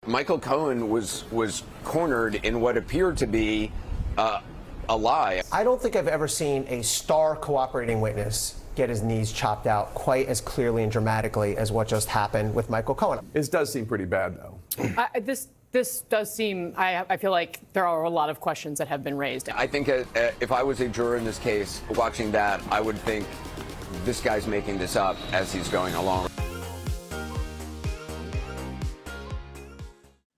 Michael Cohen was cornered in what appeared to be a lie. I don't think I've ever seen a star cooperating witness get his knees chopped out quite as clearly and dramatically as what just happened with Michael Cohen. This does seem pretty bad, though. This does seem, I feel like there are a lot of questions that have been raised. I think if I was a juror in this case, watching that, I would think this guy's making this up as he's going along.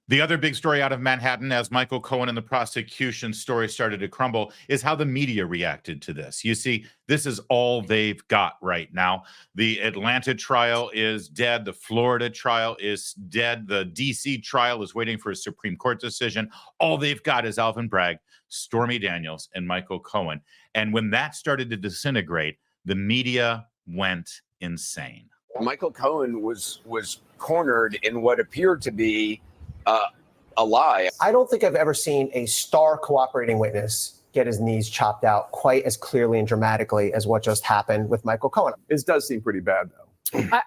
The other big story out of Manhattan, as Michael Cohen and the prosecution story started to crumble, is how the media reacted to this. You see, this is all they've got right now. The Atlanta trial is dead. The Florida trial is dead. The D.C. trial is waiting for a Supreme Court decision. All they've got is Alvin Bragg, Stormy Daniels, and Michael Cohen. And when that started to disintegrate, the media went insane. Michael Cohen was cornered in what appeared to be a lie. I don't think I've ever seen a star cooperating witness get his knees chopped out quite as clearly and dramatically as what just happened with Michael Cohen. This does seem pretty bad, though.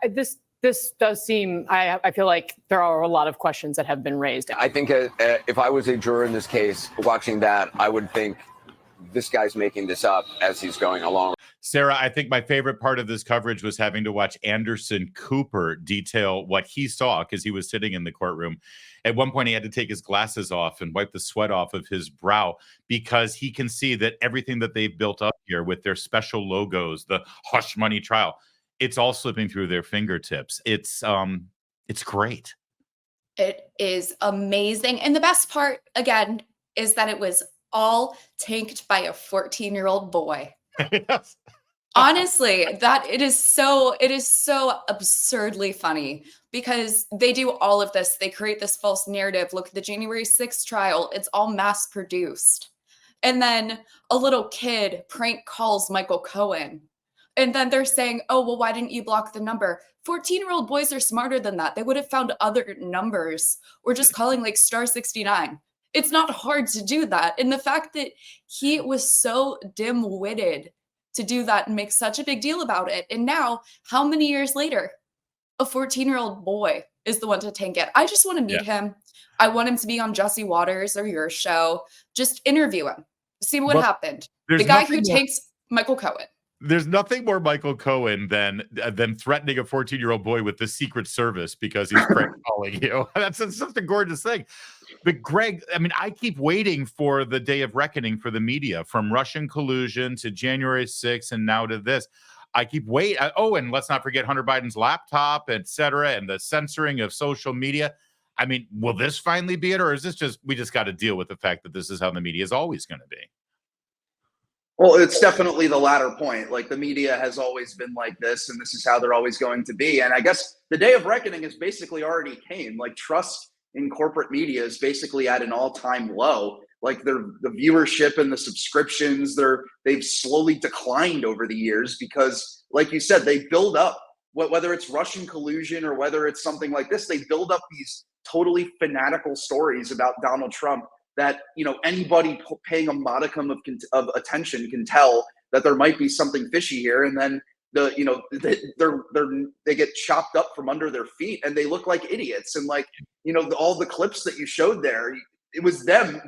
This does seem, I feel like there are a lot of questions that have been raised. I think if I was a juror in this case, watching that, I would think this guy's making this up as he's going along. Sarah, I think my favorite part of this coverage was having to watch Anderson Cooper detail what he saw because he was sitting in the courtroom. At one point, he had to take his glasses off and wipe the sweat off of his brow because he can see that everything that they've built up here with their special logos, the hush money trial, it's all slipping through their fingertips. It's great. It is amazing. And the best part, again, is that it was all tanked by a 14-year-old boy. Yes. Honestly, it is so absurdly funny because they do all of this. They create this false narrative. Look at the January 6th trial. It's all mass produced. And then a little kid prank calls Michael Cohen. And then they're saying, oh, well, why didn't you block the number? 14-year-old boys are smarter than that. They would have found other numbers or just calling like star 69. It's not hard to do that. And the fact that he was so dim-witted to do that and make such a big deal about it. And now, how many years later, a 14-year-old boy is the one to tank it. I just want to meet him. I want him to be on Jesse Waters or your show. Just interview him. See what happened. The guy who tanks Michael Cohen. There's nothing more Michael Cohen than threatening a 14-year-old boy with the Secret Service because he's prank calling you. That's such a gorgeous thing. But Greg, I mean, I keep waiting for the day of reckoning for the media, from Russian collusion to January 6th and now to this. I keep waiting. Oh, and let's not forget Hunter Biden's laptop, et cetera, and the censoring of social media. I mean, will this finally be it, or is this just we just got to deal with the fact that this is how the media is always going to be? Well, it's definitely the latter point. Like, the media has always been like this, and this is how they're always going to be. And I guess the day of reckoning has basically already came. Like, trust in corporate media is basically at an all-time low. Like, the viewership and the subscriptions, they've slowly declined over the years because, like you said, they build up, whether it's Russian collusion or whether it's something like this, they build up these totally fanatical stories about Donald Trump that, you know, anybody paying a modicum of attention can tell that there might be something fishy here. And then they get chopped up from under their feet and they look like idiots. And, like, you know, all the clips that you showed there, it was them.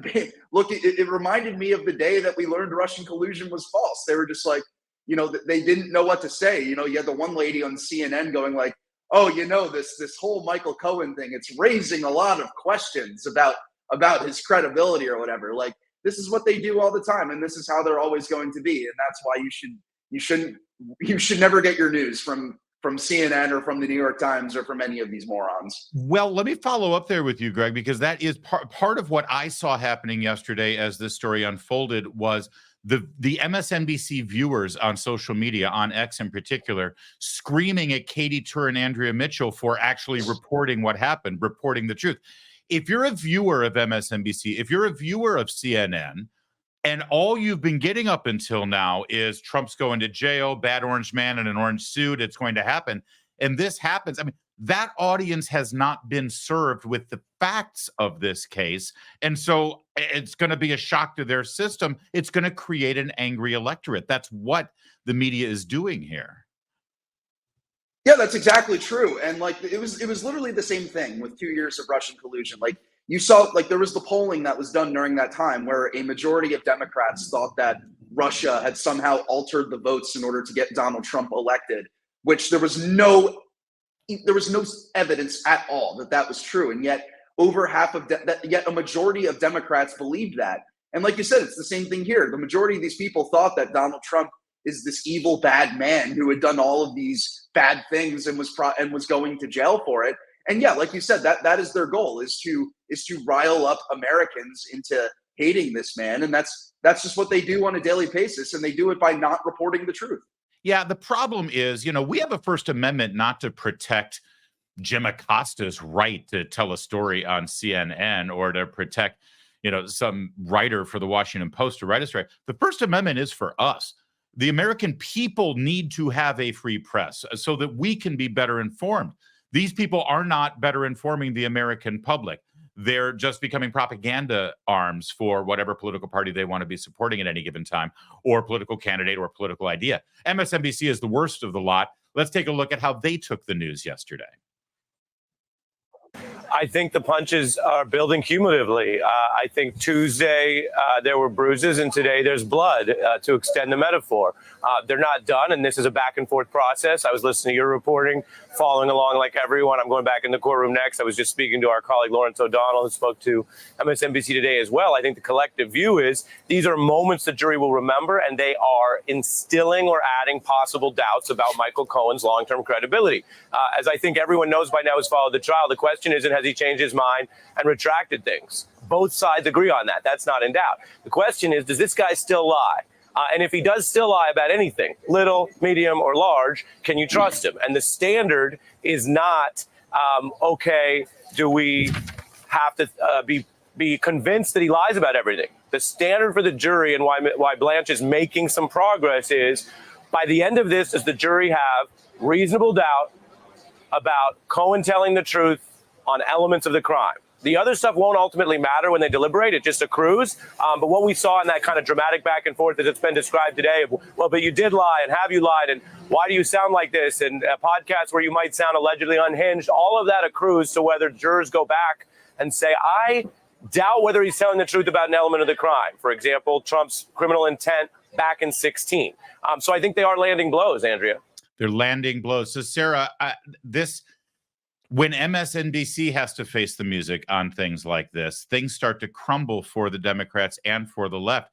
Look, it reminded me of the day that we learned Russian collusion was false. They were just like, you know, they didn't know what to say. You know, you had the one lady on CNN going like, oh, you know, this whole Michael Cohen thing, it's raising a lot of questions about his credibility or whatever. Like, this is what they do all the time, and this is how they're always going to be. And that's why you should never get your news from CNN or from the New York Times or from any of these morons. Well, let me follow up there with you, Greg, because that is part of what I saw happening yesterday as this story unfolded was the MSNBC viewers on social media, on X in particular, screaming at Katie Tur and Andrea Mitchell for actually reporting what happened, reporting the truth. If you're a viewer of MSNBC, if you're a viewer of CNN, and all you've been getting up until now is Trump's going to jail, bad orange man in an orange suit, it's going to happen, and this happens, I mean, that audience has not been served with the facts of this case, and so it's going to be a shock to their system. It's going to create an angry electorate. That's what the media is doing here. Yeah, that's exactly true. And like it was literally the same thing with 2 years of Russian collusion. Like you saw, like there was the polling that was done during that time where a majority of Democrats thought that Russia had somehow altered the votes in order to get Donald Trump elected, which there was no evidence at all that that was true. And yet over half of yet a majority of Democrats believed that. And like you said, it's the same thing here. The majority of these people thought that Donald Trump is this evil, bad man who had done all of these bad things and was going to jail for it. And yeah, like you said, that is their goal, is to rile up Americans into hating this man. And that's just what they do on a daily basis. And they do it by not reporting the truth. Yeah, the problem is, we have a First Amendment not to protect Jim Acosta's right to tell a story on CNN or to protect, some writer for the Washington Post to write a story. The First Amendment is for us. The American people need to have a free press so that we can be better informed. These people are not better informing the American public. They're just becoming propaganda arms for whatever political party they want to be supporting at any given time, or political candidate or political idea. MSNBC is the worst of the lot. Let's take a look at how they took the news yesterday. I think the punches are building cumulatively. I think Tuesday there were bruises, and today there's blood, to extend the metaphor. They're not done, and this is a back and forth process. I was listening to your reporting, following along like everyone. I'm going back in the courtroom next. I was just speaking to our colleague Lawrence O'Donnell, who spoke to MSNBC today as well. I think the collective view is these are moments the jury will remember, and they are instilling or adding possible doubts about Michael Cohen's long-term credibility. As I think everyone knows by now who's followed the trial, the question isn't has he changed his mind and retracted things. Both sides agree on that. That's not in doubt. The question is, does this guy still lie? And if he does still lie about anything, little, medium, or large, can you trust him? And the standard is not, okay, do we have to be convinced that he lies about everything? The standard for the jury, and why Blanche is making some progress, is by the end of this, does the jury have reasonable doubt about Cohen telling the truth on elements of the crime? The other stuff won't ultimately matter when they deliberate. It just accrues. But what we saw in that kind of dramatic back and forth that it's been described today, well, but you did lie, and have you lied, and why do you sound like this, and a podcast where you might sound allegedly unhinged, all of that accrues to whether jurors go back and say, I doubt whether he's telling the truth about an element of the crime. For example, Trump's criminal intent back in 2016. So I think they are landing blows, Andrea. They're landing blows. So, Sarah, when MSNBC has to face the music on things like this, things start to crumble for the Democrats and for the left.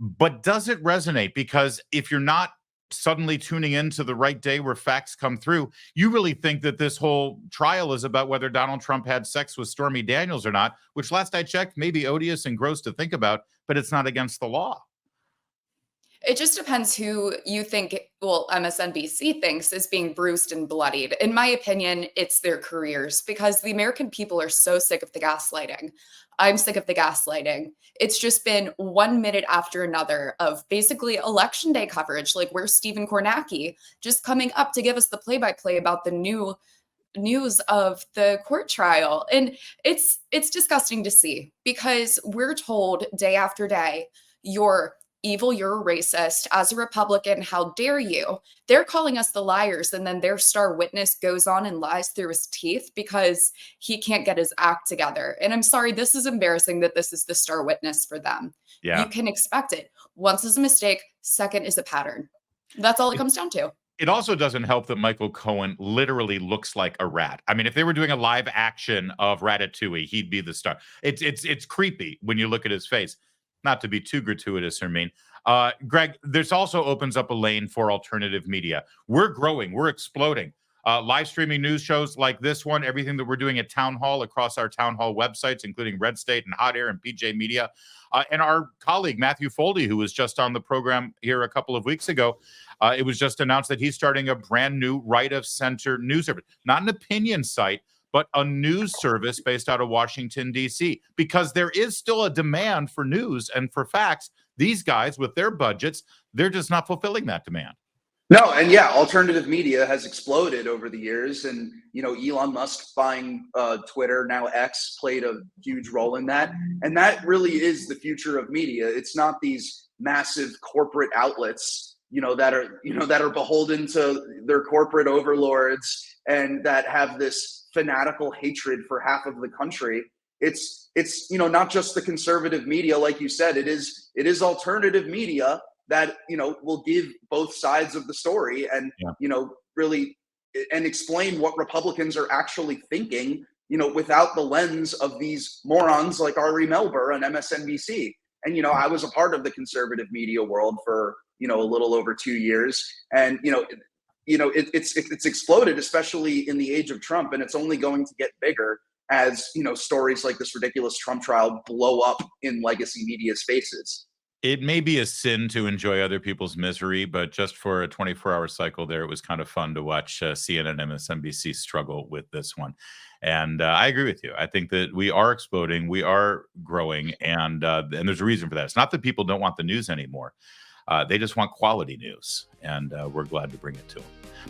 But does it resonate? Because if you're not suddenly tuning into the right day where facts come through, you really think that this whole trial is about whether Donald Trump had sex with Stormy Daniels or not, which last I checked may be odious and gross to think about, but it's not against the law. It just depends who you think, well, MSNBC thinks is being bruised and bloodied. In my opinion, it's their careers, because the American people are so sick of the gaslighting. I'm sick of the gaslighting. It's just been 1 minute after another of basically election day coverage, like where's Stephen Kornacki just coming up to give us the play-by-play about the new news of the court trial. And it's disgusting to see, because we're told day after day, you're evil, you're a racist. As a Republican, how dare you? They're calling us the liars, and then their star witness goes on and lies through his teeth because he can't get his act together. And I'm sorry, this is embarrassing that this is the star witness for them. Yeah. You can expect it. Once is a mistake, second is a pattern. That's all it comes down to. It also doesn't help that Michael Cohen literally looks like a rat. I mean, if they were doing a live action of Ratatouille, he'd be the star. It's creepy when you look at his face. Not to be too gratuitous or mean. Greg, this also opens up a lane for alternative media. We're growing. We're exploding. Live streaming news shows like this one, everything that we're doing at Town Hall across our Town Hall websites, including Red State and Hot Air and PJ Media. And our colleague, Matthew Foldy, who was just on the program here a couple of weeks ago, it was just announced that he's starting a brand new right-of-center news service. Not an opinion site, but a news service based out of Washington, D.C., because there is still a demand for news and for facts. These guys, with their budgets, they're just not fulfilling that demand. No, and yeah, alternative media has exploded over the years, and Elon Musk buying Twitter, now X, played a huge role in that, and that really is the future of media. It's not these massive corporate outlets that are beholden to their corporate overlords and that have this fanatical hatred for half of the country. It's not just the conservative media, like you said. It is alternative media that will give both sides of the story and really and explain what Republicans are actually thinking, without the lens of these morons like Ari Melber on MSNBC. And I was a part of the conservative media world for a little over 2 years, and it's exploded, especially in the age of Trump, and it's only going to get bigger as stories like this ridiculous Trump trial blow up in legacy media spaces. It may be a sin to enjoy other people's misery, but just for a 24-hour cycle there, it was kind of fun to watch CNN and MSNBC struggle with this one. And I agree with you. I think that we are exploding, we are growing, and there's a reason for that. It's not that people don't want the news anymore. They just want quality news, and we're glad to bring it to them.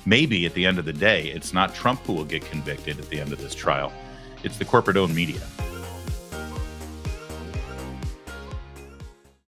Maybe at the end of the day, it's not Trump who will get convicted at the end of this trial. It's the corporate-owned media.